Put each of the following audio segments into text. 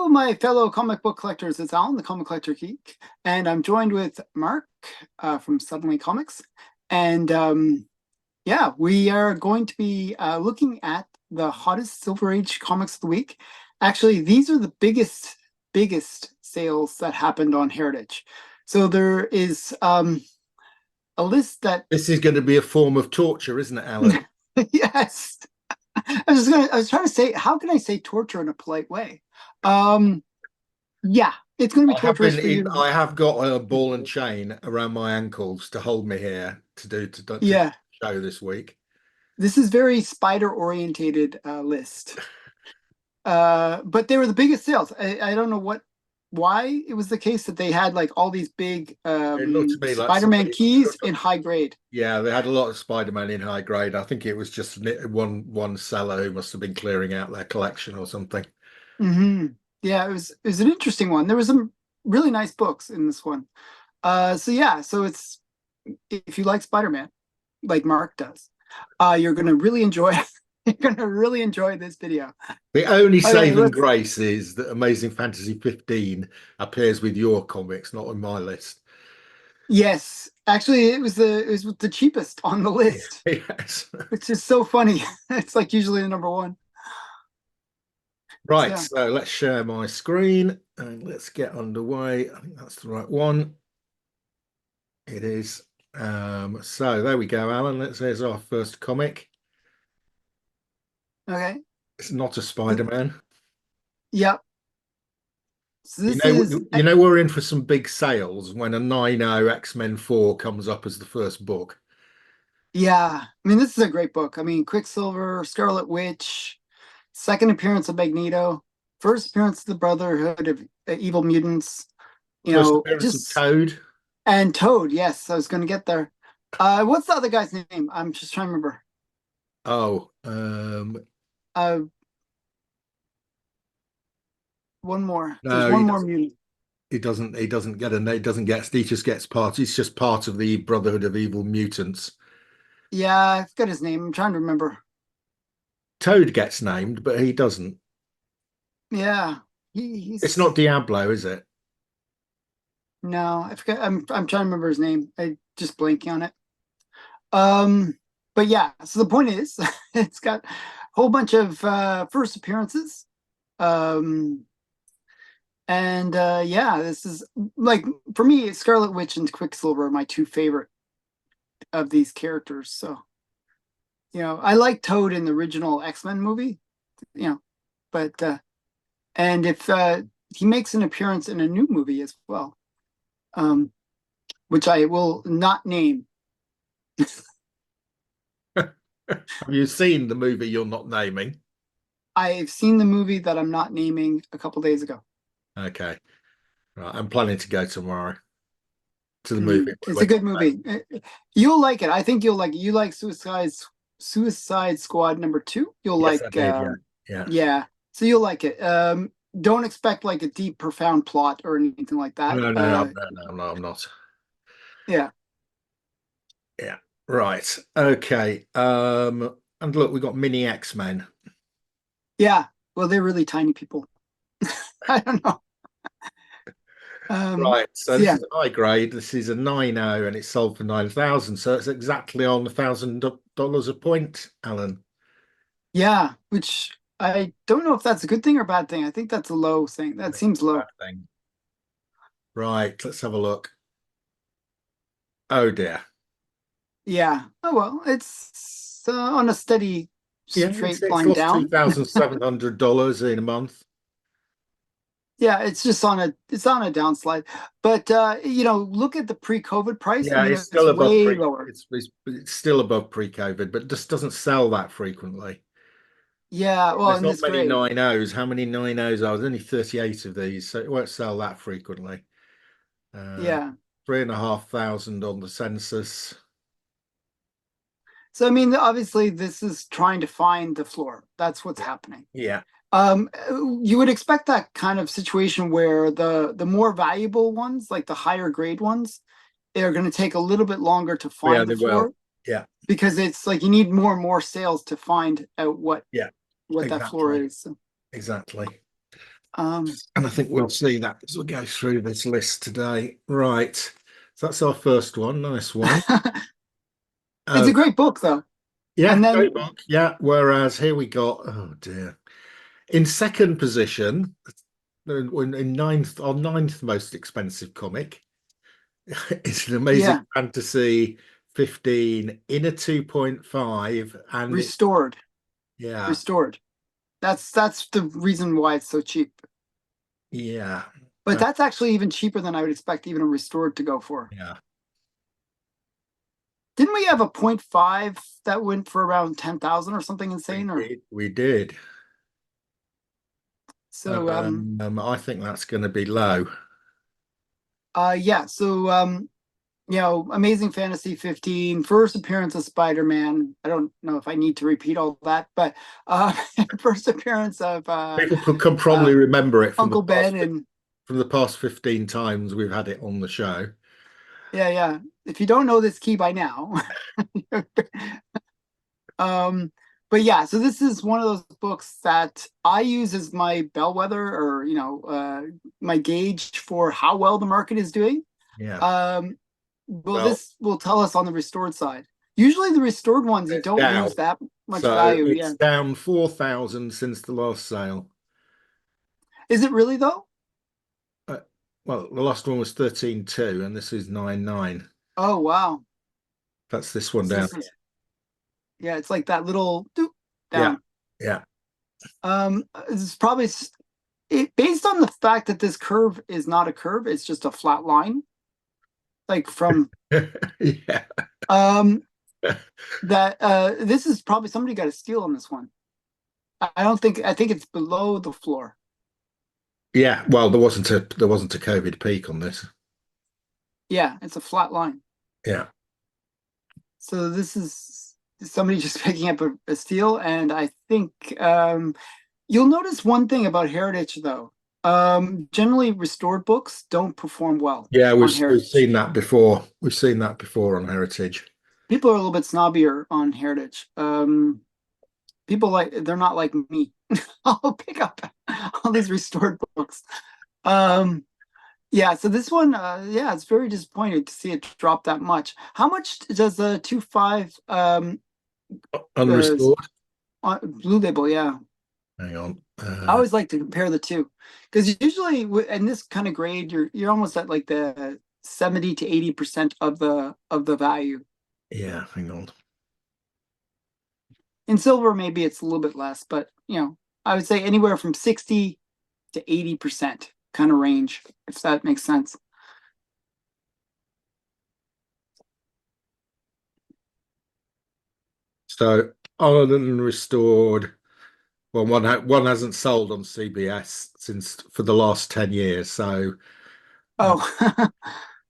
my fellow comic book collectors. It's Alan, the Comic Collector Geek, and I'm joined with Mark from Suddenly Comics. And yeah, we are going to be looking at the hottest Silver Age comics of the week. Actually, these are the biggest sales that happened on Heritage. So there is a list that This is going to be a form of torture, isn't it, Alan? yes. I was trying to say, how can I say torture in a polite way? Um, yeah, it's going to be torturous for you. I have got a ball and chain around my ankles to hold me here to Yeah, show this week. this is very spider orientated list. But they were the biggest sales. I don't know why it was the case that they had like all these big It looked to me like Spider-Man somebody, keys in high grade. yeah, they had a lot of Spider-Man in high grade. I think it was just one seller who must have been clearing out their collection or something. Hmm. Yeah, it was an interesting one. There was some really nice books in this one. So yeah, so it's if you like Spider-Man, like Mark does, you're gonna really enjoy you're gonna really enjoy this video. The only Okay, saving let's grace is that Amazing Fantasy 15 appears with your comics, not on my list. yes. Actually it was the cheapest on the list, Yes. which is so funny. It's like usually the number one. Right, So so let's share my screen and let's get underway. I think that's the right one. It is. So there we go, Alan. There's our first comic. okay. It's not a Spider-Man. Yep. So You this know, is we're in for some big sales when a 9-0 X-Men 4 comes up as the first book. yeah. I mean, this is a great book. I mean, Quicksilver, Scarlet Witch, second appearance of Magneto, first appearance of the Brotherhood of Evil Mutants. You First know, appearance of just Toad. and Toad. Yes, I was going to get there. What's the other guy's name? I'm just trying to remember. Oh, Uh, one more. There's no, one more mutant. he doesn't get a he doesn't get he just gets part. He's just part of the Brotherhood of Evil Mutants. Yeah, I forgot his name. I'm trying to remember. Toad gets named, but he doesn't. Yeah, It's he's not Diablo, is it? no, I forget. I'm trying to remember his name. I just blanking on it. Um, but yeah, so the point is, it's got a whole bunch of first appearances. Um, and yeah, this is like for me, Scarlet Witch and Quicksilver are my two favorite of these characters. So, you know, I like Toad in the original X-Men movie, you know, but and if he makes an appearance in a new movie as well, um, which I will not name. Have you seen the movie you're not naming? I've seen the movie that I'm not naming a couple days ago. Okay. Right. I'm planning to go tomorrow to the movie. Mm, it's a good movie. You'll like it. I think you'll like it. You like Suicide Squad number two. You'll Yes, I like did. Yeah. Yeah. yeah. So you'll like it. Don't expect like a deep, profound plot or anything like that. No, no, no, I'm not. Yeah. Yeah. Right. Okay. And look, we've got mini X-Men. Yeah. Well, they're really tiny people. I don't know. Right. So So this yeah. is high grade. This is a 9.0 and it's sold for 9,000. So it's exactly on $1,000 a point, Alan. Yeah. Which I don't know if that's a good thing or a bad thing. I think that's a low thing. I That think it's seems a bad low. thing. Right. Let's have a look. Oh dear. Yeah. Oh well, it's on a steady Yeah, it's straight it's line lost down. $2,700 in a month. Yeah, it's on a downslide. But you know, look at the pre-COVID price. I Yeah, mean, it's it's still above way pre. lower. It's still above pre-COVID, but just doesn't sell that frequently. Yeah, well, There's in not this many grade. 9.0s. How many 9.0s are there? There's only 38 of these, so it won't sell that frequently. Uh, Yeah. 3,500 on the census. So I mean, obviously this is trying to find the floor. That's what's happening. Yeah, Um, you would expect that kind of situation where the more valuable ones, like the higher grade ones, are going to take a little bit longer to yeah, find the they will. floor Yeah, because it's like you need more and more sales to find out yeah, what that floor exactly, is. So, exactly. And I think we'll see that as we go through this list today. Right. So that's our first one. Nice one. It's a Oh, great book though. yeah, And great then book. Yeah. Whereas here we got, oh dear. In second position, in ninth, our ninth most expensive comic, it's an amazing yeah, fantasy 15 in a 2.5. And it, restored, yeah, restored. That's the reason why it's so cheap. yeah, But uh, that's actually even cheaper than I would expect even a restored to go for. yeah. Didn't we have a point 0.5 that went for around 10,000 or something We insane? Or did. We did. so I think that's going to be low. yeah, so Amazing Fantasy 15, first appearance of Spider-Man. I don't know if I need to repeat all that, but uh first appearance of People can probably uh remember it Uncle Ben and from the past 15 times we've had it on the show. yeah, yeah. If you don't know this key by now. um but yeah, so this is one of those books that I use as my bellwether or my gauge for how well the market is doing. Yeah. Um well, Well, this will tell us on the restored side. Usually the restored ones you it's don't down. lose that much So value. it's Yeah. down 4,000 since the last sale. Is it really though? Uh, well, the last one was 13.2 and this is 9.9. Oh wow. That's this one So down this here. is yeah, it's like that little doop Yeah. down. Yeah. It's probably based on the fact that this curve is not a curve, it's just a flat line. Like from Yeah. um that this is probably somebody got a steal on this one. I don't think I think it's below the floor. Yeah. Well, there wasn't a COVID peak on this. Yeah, it's a flat line. Yeah. So this is somebody just picking up a steal, and I think you'll notice one thing about Heritage though. Generally restored books don't perform well Yeah, on we've Heritage. seen that before. We've seen that before on Heritage. People are a little bit snobbier on Heritage. People they're not like me. I'll pick up all these restored books. Um, yeah, so this one, yeah, it's very disappointing to see it drop that much. How much does the 2.5 uh, Unrestored. Blue Label? Yeah, Hang on. I always like to compare the two because usually in this kind of grade, you're almost at like the 70 to 80% of the value. Yeah, hang on. In silver, maybe it's a little bit less, but I would say anywhere from 60 to 80% kind of range, if that makes sense. So other than restored, well, one hasn't sold on CBS since for the last 10 years. So uh, Oh,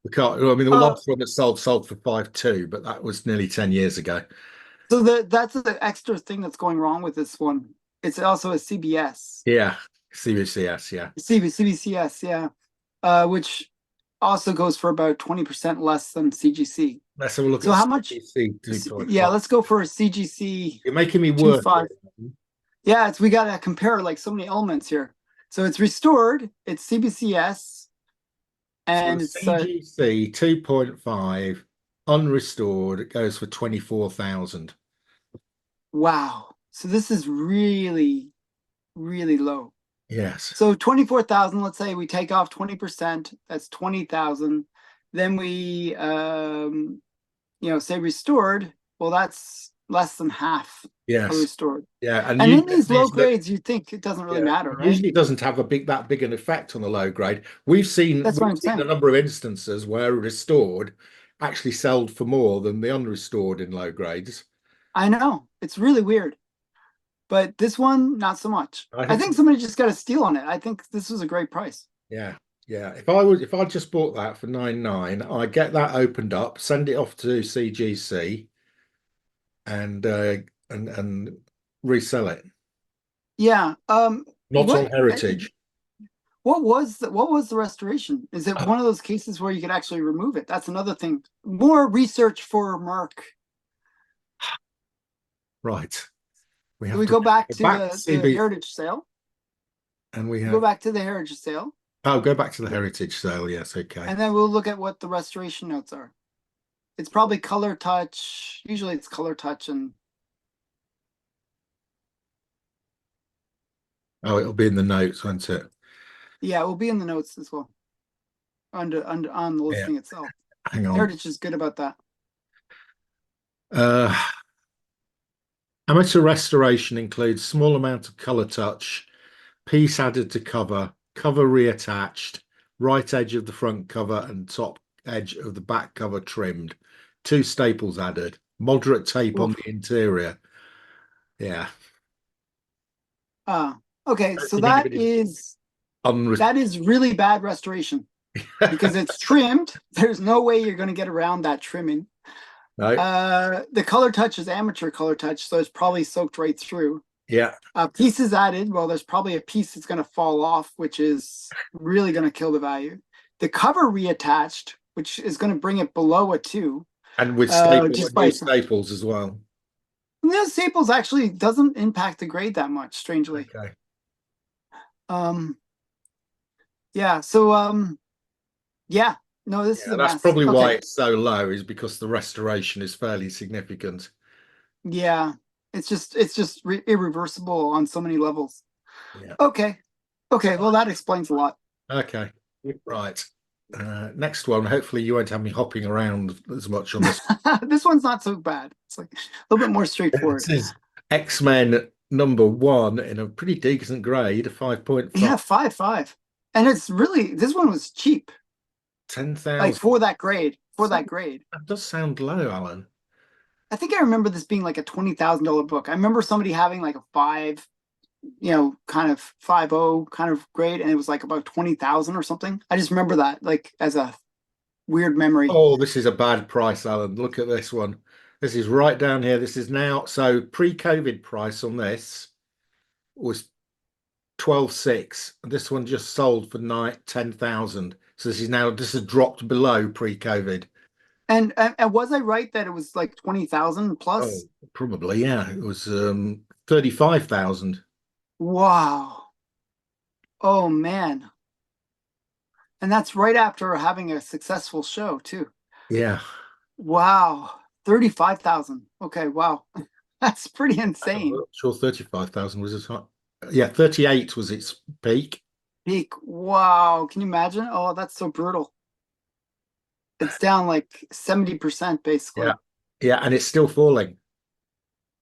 we can't. I mean, the uh, last one that sold for 5.2, but that was nearly 10 years ago. so that's the extra thing that's going wrong with this one. It's also a CBS, Yeah, CBCS. Yeah. CBCS, yeah, which also goes for about 20% less than CGC. Let's have a look So at how much? CBC Yeah, 2.5. let's go for a CGC You're making me work 2.5. here. Yeah, we got to compare like so many elements here. So it's restored, it's CBCS, So the and it's CGC 2.5 unrestored, it goes for 24,000. wow. So this is really, really low. Yes. So 24,000, let's say we take off 20%, that's 20,000. Then we say restored, well, that's less than half a Yes. restored. Yeah. And And in usually these low grades, you think it doesn't really yeah, matter, right? usually it doesn't have that big an effect on the low grade. We've seen That's what we've I'm seen a saying. number of instances where restored actually sold for more than the unrestored in low grades. I know. It's really weird. But this one, not so much. I I think think somebody just got a steal on it. I think this was a great price. yeah, yeah. If I just bought that for 9.9, I get that opened up, send it off to CGC and resell it. Yeah. Not on Heritage. What was the restoration? Is it one of those cases where you could actually remove it? That's another thing. More research for Mark. Right. We Do have we to go back go to back to the CB. heritage sale? And we Go have, back to the heritage sale, oh, go back to the heritage sale. Yes, okay. and then we'll look at what the restoration notes are. It's probably color touch. Usually it's color touch and Oh, it'll be in the notes, won't it? yeah, it will be in the notes as well. Under on the Yeah, listing itself. hang on. Heritage is good about that. Uh, Amateur restoration includes small amount of color touch, piece added to cover, cover reattached, right edge of the front cover and top edge of the back cover trimmed, two staples added, moderate tape on Oof. the interior. Yeah. Uh, okay, I don't so think anybody's that is really bad restoration because it's trimmed. There's no way you're going to get around that trimming. No. The color touch is amateur color touch, so it's probably soaked right through. Yeah. Pieces added, well, there's probably a piece that's going to fall off, which is really going to kill the value. The cover reattached, which is going to bring it below a 2, And with just new by staples as well. the staples actually doesn't impact the grade that much, strangely. Okay. Um, yeah, so yeah, no, this is Yeah, a that's mess. probably why Okay, it's so low, is because the restoration is fairly significant. yeah, it's just irreversible on so many levels. Yeah. Okay, okay, well that explains a lot. Okay. Right. Next one. Hopefully you won't have me hopping around as much on this. This one's not so bad. It's like a little bit more straightforward. This is X-Men #1 in a pretty decent grade, a 5.5. Yeah, 5.5. And it's really this one was cheap, like 10,000. for that grade. For So that grade. that does sound low, Alan. I think I remember this being like a $20,000 book. I remember somebody having like a five, kind of 5.0 kind of grade, and it was like about 20,000 or something. I just remember that like as a weird memory. Oh, this is a bad price, Alan. Look at this one. This is right down here. This is now, so pre-COVID price on this was 12,600. This one just sold for 10,000. So this has dropped below pre-COVID. And was I right that it was like 20,000 Oh, plus? probably, yeah. It was 35,000. Wow. Oh man. And that's right after having a successful show too. Yeah. Wow. 35,000. Okay, wow. That's pretty I'm insane. not sure 35,000 was its high. Yeah, 38 was its peak. Peak. Wow. Can you imagine? Oh, that's so brutal. It's down like 70% Yeah. basically. Yeah, and it's still falling.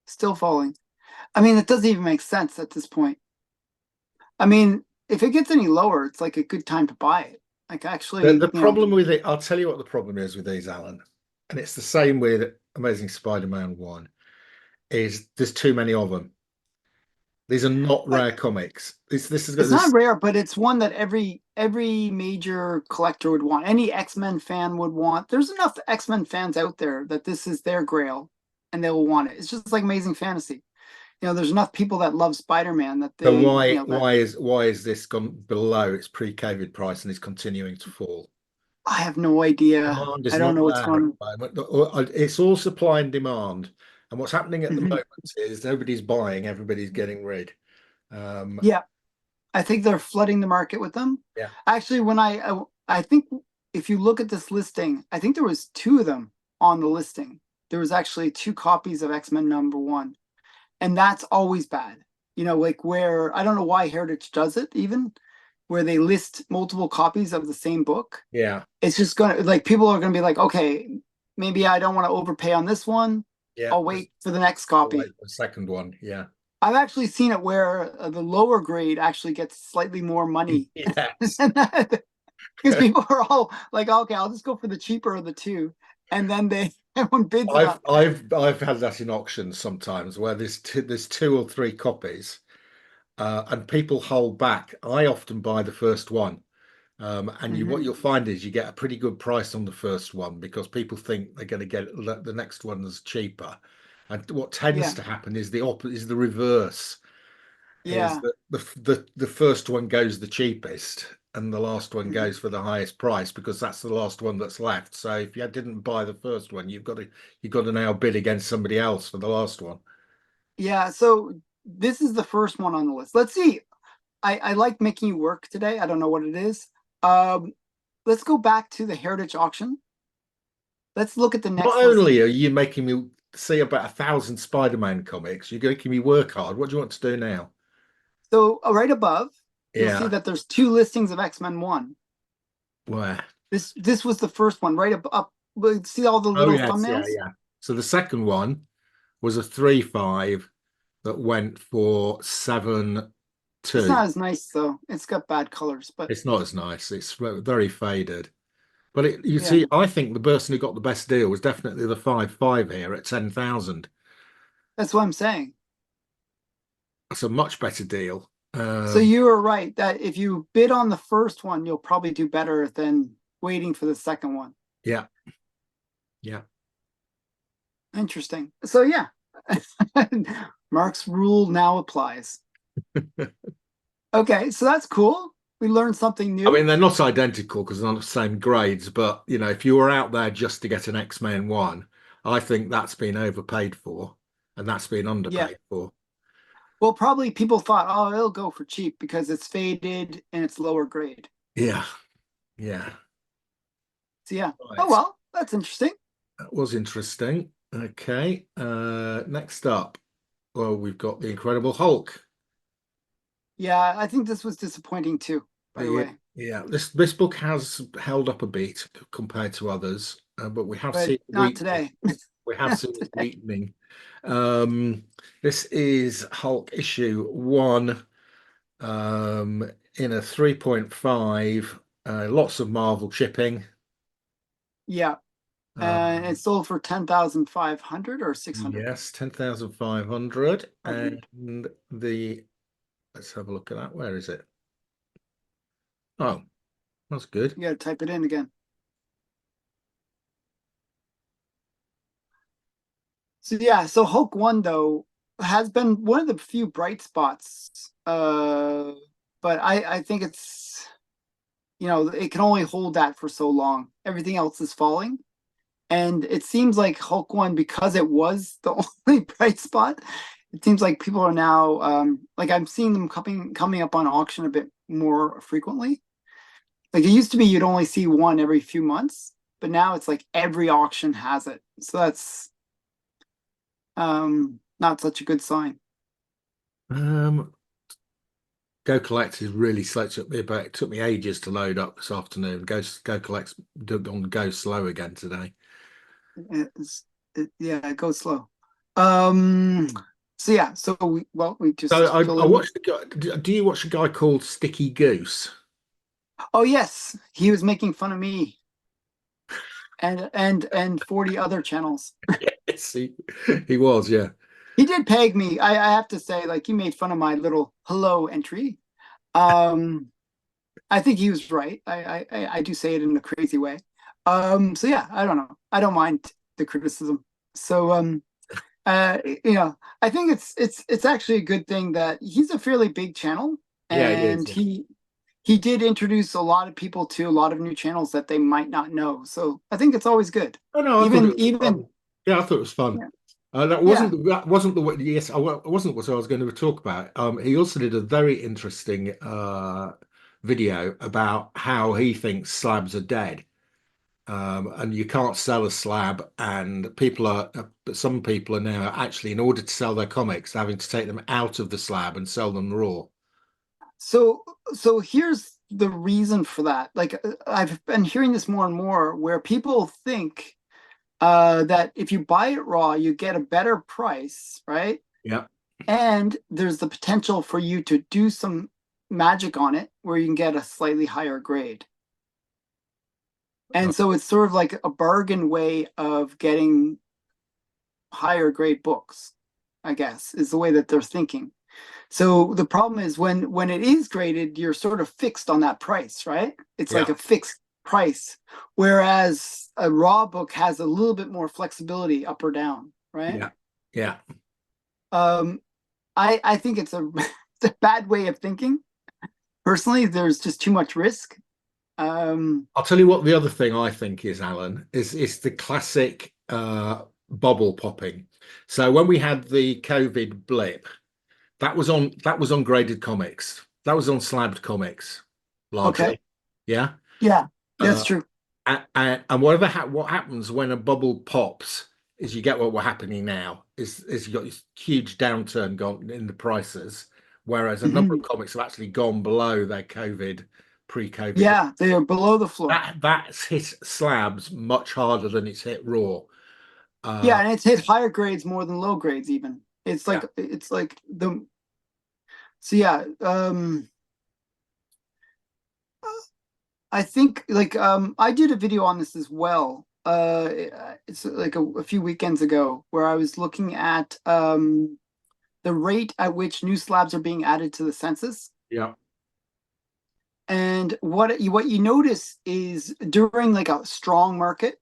Still falling. I mean, it doesn't even make sense at this point. I mean, if it gets any lower, it's like a good time to buy it. Like actually, The problem with it, I'll tell you what the problem is with these, Alan, and it's the same with Amazing Spider-Man 1, is there's too many of them. These are not but rare comics. This has got it's not this. rare, but it's one that every major collector would want. Any X-Men fan would want. There's enough X-Men fans out there that this is their grail and they will want it. It's just like Amazing Fantasy. There's enough people that love Spider-Man that So they, that why is this gone below its pre-COVID price and is continuing to fall? I have no idea. Demand I is don't not know what's there at going on. the moment. It's all supply and demand. And what's happening at the Mhm. moment is nobody's buying, everybody's getting rid. Um, Yeah, I think they're flooding the market with them. yeah. Actually, when I think if you look at this listing, I think there was two of them on the listing. There was actually two copies of X-Men #1. And that's always bad. Like where I don't know why Heritage does it even, where they list multiple copies of the same book. Yeah. It's just gonna like people are gonna be like, okay, maybe I don't want to overpay on this one. Yeah. I'll wait for the next Oh, wait, copy. the second one. Yeah. I've actually seen it where the lower grade actually gets slightly more money Yes. because people are all like, okay, I'll just go for the cheaper of the two, and then everyone bids it up. I've had that in auctions sometimes where there's two or three copies, and people hold back. I often buy the first one, and what Mhm. you'll find is you get a pretty good price on the first one because people think they're going to get the next one's cheaper. And what tends Yeah, to happen is the reverse. Is yeah. that the first one goes the cheapest and the last one Mhm. goes for the highest price because that's the last one that's left. So if you didn't buy the first one, you've got to now bid against somebody else for the last one. Yeah, so this is the first one on the list. Let's see. I like making you work today. I don't know what it is. Um, let's go back to the Heritage auction. Let's look at the Not next only listing. are you making me see about 1,000 Spider-Man comics, you're making me work hard. What do you want to do now? So right above, you'll see Yeah. that there's two listings of X-Men 1. Where? This was the first one, right up. See all the Oh little yes, yeah, thumbnails? yeah. So the second one was a 3.5 that went for It's 7.2. not as nice though. It's got bad colors, but It's not as nice. It's very faded. But you yeah, see, I think the person who got the best deal was definitely the 5.5 here at 10,000. that's what I'm saying. That's a much better deal. So you were right that if you bid on the first one, you'll probably do better than waiting for the second one. Yeah, yeah. Interesting. So yeah, Mark's rule now applies. Okay, so that's cool. We learned something I mean, new. they're not identical because they're not the same grades, but you know, if you were out there just to get an X-Men one, I think that's been overpaid for, and that's been Yeah. underpaid for. Well, probably people thought, oh, it'll go for cheap because it's faded and it's lower grade. Yeah, yeah. So yeah. Oh Right. well, that's interesting. That was interesting. Okay. Next up, well, we've got the Incredible Hulk. Yeah, I think this was disappointing too, by the Yeah, way. yeah. This book has held up a bit compared to others, but we have But seen not weakness. today. We have Not seen it today. weakening. Um, this is Hulk issue 1, in a 3.5. Lots of Marvel chipping. Yeah. And it Um, sold for 10,500 or 600. yes, 10,500. Pardon And the let's have a look at that. Where is it? Oh, that's good. You got to type it in again. So yeah, so Hulk 1 though has been one of the few bright spots. But I think it's it can only hold that for so long. Everything else is falling. And it seems like Hulk 1, because it was the only bright spot, it seems like people are now like I'm seeing them coming up on auction a bit more frequently. Like it used to be you'd only see one every few months, but now it's like every auction has it. So that's not such a good sign. Um, Go Collect is really slow. It took me ages to load up this afternoon. Go Collect's on go slow again today. It's, yeah, it goes slow. Um, so yeah, so we So just I fill in. watched the guy. Do you watch a guy called Sticky Goose? Oh yes, he was making fun of me and 40 other channels. Yes, he was. Yeah. He did peg me. I have to say, like, he made fun of my little hello entry. Um, I think he was right. I do say it in a crazy way. So yeah, I don't know. I don't mind the criticism. So I think it's actually a good thing that he's a fairly big channel, Yeah, he and is. Yeah. he did introduce a lot of people to a lot of new channels that they might not know. So I think it's always good. Oh no, I thought it Even was even fun. Yeah, I thought it was fun. yeah, yeah. That wasn't the way. Yes, wasn't what I was going to talk about. He also did a very interesting video about how he thinks slabs are dead. And you can't sell a slab, and some people are now actually, in order to sell their comics, having to take them out of the slab and sell them raw. So so here's the reason for that. Like I've been hearing this more and more where people think that if you buy it raw, you get a better price, right? Yeah, And there's the potential for you to do some magic on it where you can get a slightly higher grade. And so it's sort of like a bargain way of getting higher grade books, I guess, is the way that they're thinking. So the problem is when it is graded, you're sort of fixed on that price, right? It's like yeah, a fixed price, whereas a raw book has a little bit more flexibility up or down, right? yeah, yeah. Um, I think it's a it's a bad way of thinking. Personally, there's just too much risk. Um, I'll tell you what the other thing I think is, Alan, is the classic bubble popping. So when we had the COVID blip, that was on graded comics. That was on Slabbed Comics, Okay. largely. Yeah. Yeah, that's Uh, true. and what happens when a bubble pops is you get what we're happening now is you got this huge downturn gone in the prices, whereas a number of Mhm. comics have actually gone below their pre-COVID. Yeah, they are below the floor. That's hit slabs much harder than it's hit raw. Yeah, Uh, and it's hit higher grades more than low grades even. yeah, It's like the so yeah, I think like I did a video on this as well. It's like a few weekends ago where I was looking at the rate at which new slabs are being added to the census. yeah, And what you notice is during like a strong market,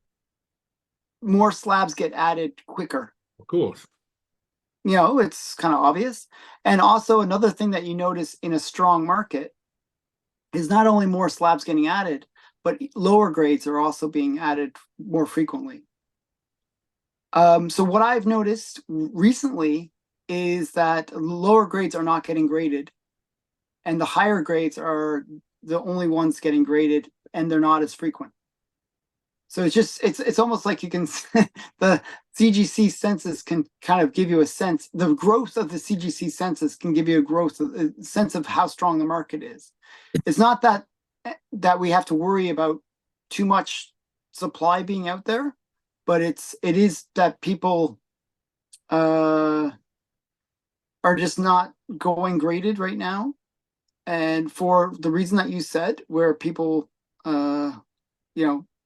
more slabs get added quicker. of course. You know, it's kind of obvious. And also another thing that you notice in a strong market is not only more slabs getting added, but lower grades are also being added more frequently. So what I've noticed recently is that lower grades are not getting graded, and the higher grades are the only ones getting graded, and they're not as frequent. So it's almost like you can the CGC census can kind of give you a sense. The growth of the CGC census can give you a sense of how strong the market is. It's not that we have to worry about too much supply being out there, but it is that people uh are just not going graded right now. And for the reason that you said, where people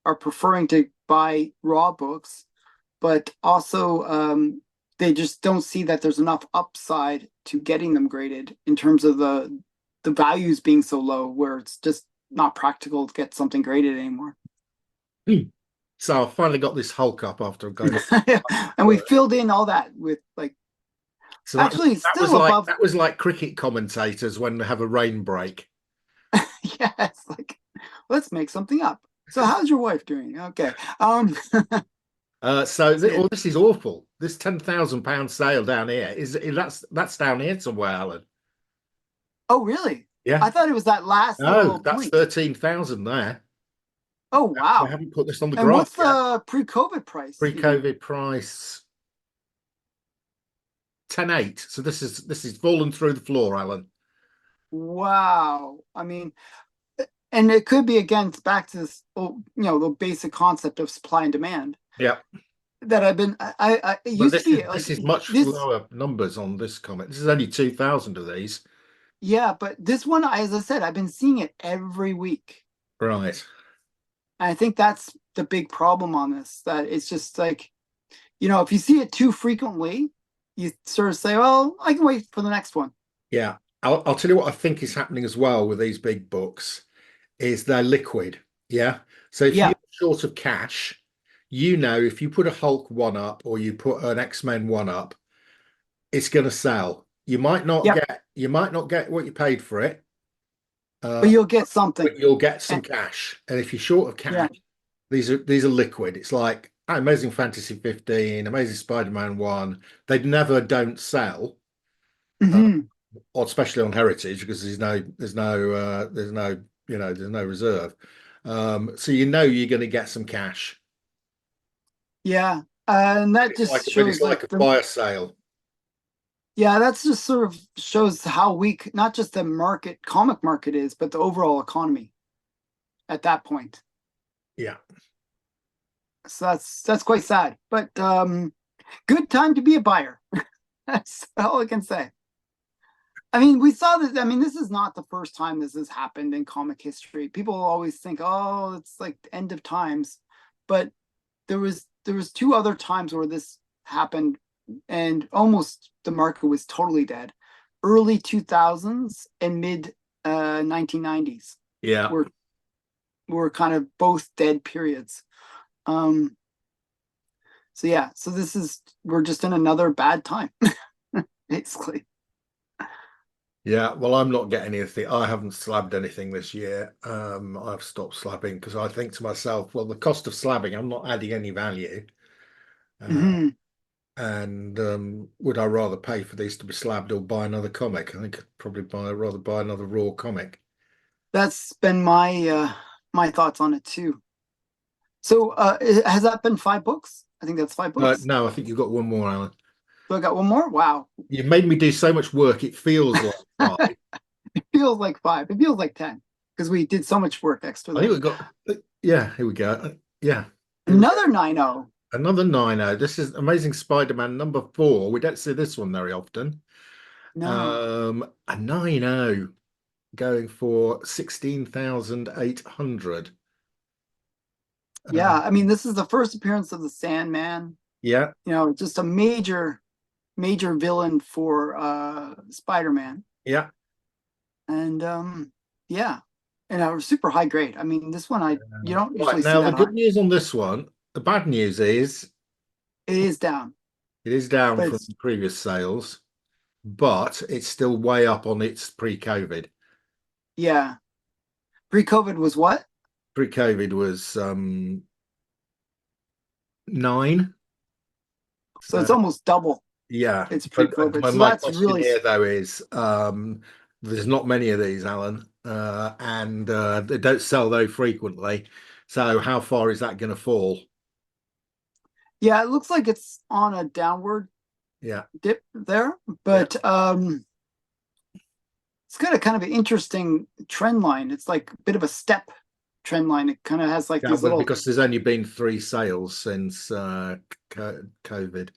are preferring to buy raw books, but also they just don't see that there's enough upside to getting them graded in terms of the values being so low, where it's just not practical to get something graded anymore. So I finally got this Hulk up after going. And we filled in all that with like So actually it's that was still like above. cricket commentators when they have a rain break. Yeah, it's like let's make something up. So how's your wife doing? Okay. So yeah. This is awful. This £10,000 sale down here that's down here somewhere, Alan. Oh, really? Yeah. I thought it was that last No, little that's point. 13,000 there. Oh, They wow. haven't put this on the And what's graph yet. the pre-COVID price even? Pre-COVID price 10.8. So this is fallen through the floor, Alan. Wow. I mean, and it could be again back to this, the basic concept of supply and demand Yeah. that it But used to be this like is much this. lower numbers on this comment. This is only 2,000 of these. Yeah, but this one, as I said, I've been seeing it every week. Right. And I think that's the big problem on this, that it's just like, if you see it too frequently, you sort of say, well, I can wait for the next one. Yeah. I'll tell you what I think is happening as well with these big books is they're liquid. Yeah. So if you're Yeah. short of cash, if you put a Hulk one up or you put an X-Men one up, it's going to sell. Yep. You might not get what you paid for it, But uh, you'll get something. but you'll get some And cash. And if you're short of yeah. cash, these are liquid. It's like Amazing Fantasy 15, Amazing Spider-Man 1. They never don't sell, uh, Hmm. or especially on Heritage because there's no reserve. So you're going to get some cash. Yeah. And that just But it's shows like like a fire sale. yeah, that's just sort of shows how weak not just the comic market is, but the overall economy at that point. Yeah. So that's quite sad. But good time to be a buyer. That's all I can say. I mean, we saw this. I mean, this is not the first time this has happened in comic history. People always think, oh, it's like the end of times. But there was two other times where this happened and almost the market was totally dead. Early 2000s and mid 1990s Yeah. were kind of both dead periods. Um, so yeah, so we're just in another bad time, basically. Yeah. Well, I'm not getting anything. I haven't slabbed anything this year. I've stopped slabbing because I think to myself, well, the cost of slabbing, I'm not adding any value. Uh, Hmm. And would I rather pay for these to be slabbed or buy another comic? I think I'd probably rather buy another raw comic. That's been my thoughts on it too. So has that been 5 books? I think that's 5 books. No, I think you've got one more, Alan. So I got one more. Wow. You've made me do so much work. It feels like five. It feels like 5. It feels like 10 because we did so much work extra I think there. we've got, yeah, here we go. Yeah, here we go. Another 9-0. Another 9-0. This is Amazing Spider-Man number 4. We don't see this one very often. No. A 9-0 going for 16,800. Yeah, I mean, this is the first appearance of the Sandman. Yeah, You know, just a major villain for Spider-Man. yeah. And yeah. And super high grade. I mean, this one you don't Right, usually see now the that high. good news on this one, the bad news is It is down, it is down but from it's previous sales, but it's still way up on its pre-COVID. yeah. Pre-COVID was what? Pre-COVID was 9. So it's So almost double yeah, its but pre-COVID. So my that's question really here though is there's not many of these, Alan, and they don't sell very frequently. So how far is that going to fall? yeah, it looks like it's on a downward Yeah, dip there, yeah. but it's got a kind of an interesting trend line. It's like a bit of a step trend line. It kind of has like Yeah, these well, little because there's only been 3 sales since COVID.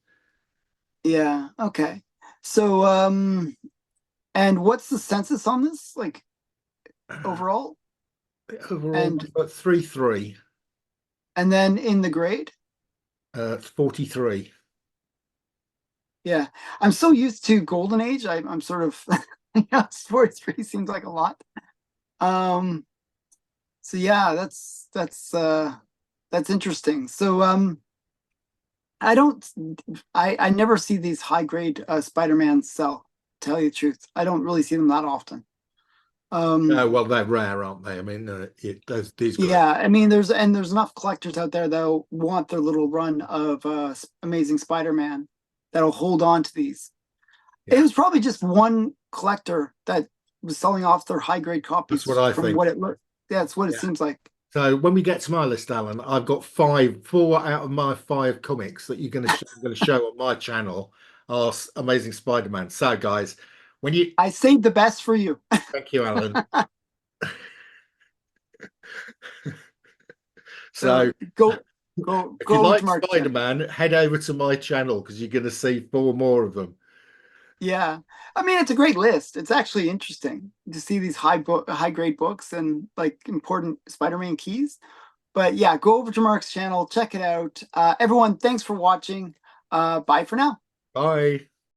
yeah, okay. So and what's the census on this? Like overall? Overall, And 3-3, then in the grade? 43. Yeah. I'm so used to Golden Age. I'm sort of sports three seems like a lot. Um so yeah, that's interesting. So I don't I never see these high grade Spider-Man sell, to tell you the truth. I don't really see them that often. No, well, they're rare, aren't they? I mean, these grades. Yeah, I mean there's enough collectors out there that'll want their little run of Amazing Spider-Man that'll hold on to these. It Yeah, was probably just one collector that was selling off their high grade that's what copies I from think. what it looked. That's what it Yeah. seems like. So when we get to my list, Alan, I've got 4 out of my 5 comics that I'm going to show on my channel are Amazing Spider-Man. So, guys, when you I saved the best for you. thank you, Alan. So So, if you go over to like Mark's channel. Spider-Man, head over to my channel because you're going to see 4 more of them. Yeah. I mean, it's a great list. It's actually interesting to see these high grade books and like important Spider-Man keys. But yeah, go over to Mark's channel, check it out. Everyone, thanks for watching. Bye for now. Bye.